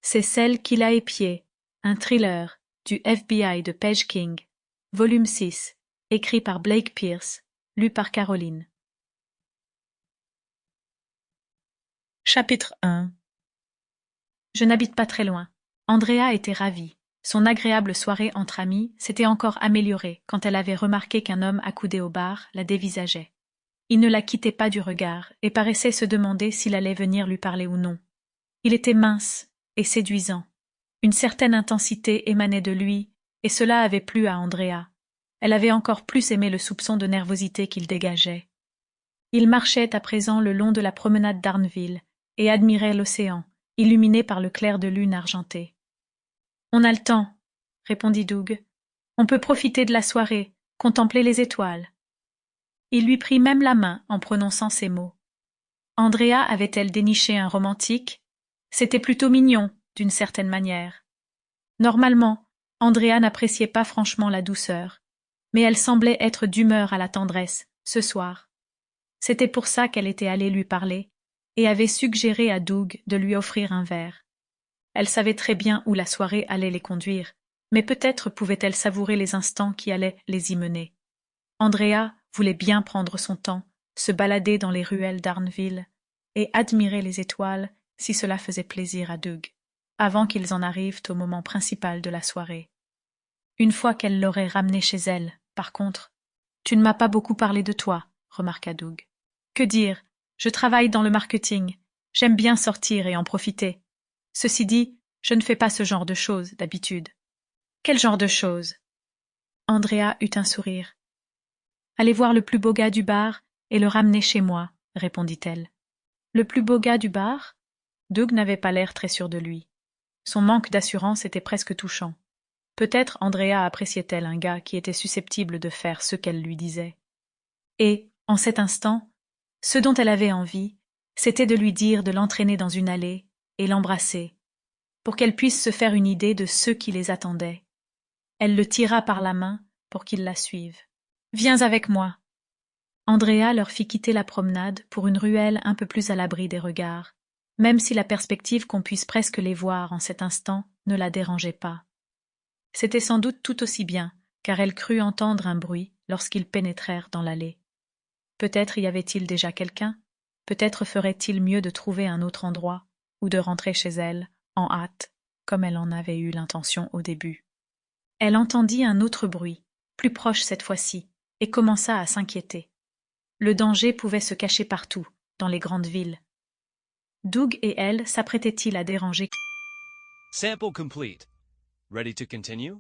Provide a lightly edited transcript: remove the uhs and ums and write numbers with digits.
C'est celle qui l'a épié, un thriller du FBI de Page King, volume 6, écrit par Blake Pierce, lu par Caroline. Chapitre 1. Je n'habite pas très loin. Andrea était ravie. Son agréable soirée entre amis s'était encore améliorée quand elle avait remarqué qu'un homme accoudé au bar la dévisageait. Il ne la quittait pas du regard et paraissait se demander s'il allait venir lui parler ou non. Il était mince et séduisant. Une certaine intensité émanait de lui, et cela avait plu à Andrea. Elle avait encore plus aimé le soupçon de nervosité qu'il dégageait. Il marchait à présent le long de la promenade d'Arneville et admirait l'océan, illuminé par le clair de lune argenté. « On a le temps, » répondit Doug. « On peut profiter de la soirée, contempler les étoiles. » Il lui prit même la main en prononçant ces mots. Andrea avait-elle déniché un romantique? C'était plutôt mignon, d'une certaine manière. Normalement, Andrea n'appréciait pas franchement la douceur, mais elle semblait être d'humeur à la tendresse, ce soir. C'était pour ça qu'elle était allée lui parler, et avait suggéré à Doug de lui offrir un verre. Elle savait très bien où la soirée allait les conduire, mais peut-être pouvait-elle savourer les instants qui allaient les y mener. Andrea voulait bien prendre son temps, se balader dans les ruelles d'Arneville, et admirer les étoiles si cela faisait plaisir à Doug, avant qu'ils en arrivent au moment principal de la soirée. Une fois qu'elle l'aurait ramené chez elle, par contre, « Tu ne m'as pas beaucoup parlé de toi, » remarqua Doug. « Que dire, je travaille dans le marketing, j'aime bien sortir et en profiter. Ceci dit, je ne fais pas ce genre de choses, d'habitude. » « Quel genre de choses ?» Andrea eut un sourire. « Aller voir le plus beau gars du bar et le ramener chez moi, » répondit-elle. Le plus beau gars du bar? Doug n'avait pas l'air très sûr de lui. Son manque d'assurance était presque touchant. Peut-être Andrea appréciait-elle un gars qui était susceptible de faire ce qu'elle lui disait. Et, en cet instant, ce dont elle avait envie, c'était de lui dire de l'entraîner dans une allée et l'embrasser, pour qu'elle puisse se faire une idée de ceux qui les attendaient. Elle le tira par la main pour qu'il la suive. « Viens avec moi. » Andrea leur fit quitter la promenade pour une ruelle un peu plus à l'abri des regards, même si la perspective qu'on puisse presque les voir en cet instant ne la dérangeait pas. C'était sans doute tout aussi bien, car elle crut entendre un bruit lorsqu'ils pénétrèrent dans l'allée. Peut-être y avait-il déjà quelqu'un, peut-être ferait-il mieux de trouver un autre endroit, ou de rentrer chez elle, en hâte, comme elle en avait eu l'intention au début. Elle entendit un autre bruit, plus proche cette fois-ci, et commença à s'inquiéter. Le danger pouvait se cacher partout, dans les grandes villes. Doug et elle s'apprêtaient-ils à déranger? Sample complete. Ready to continue?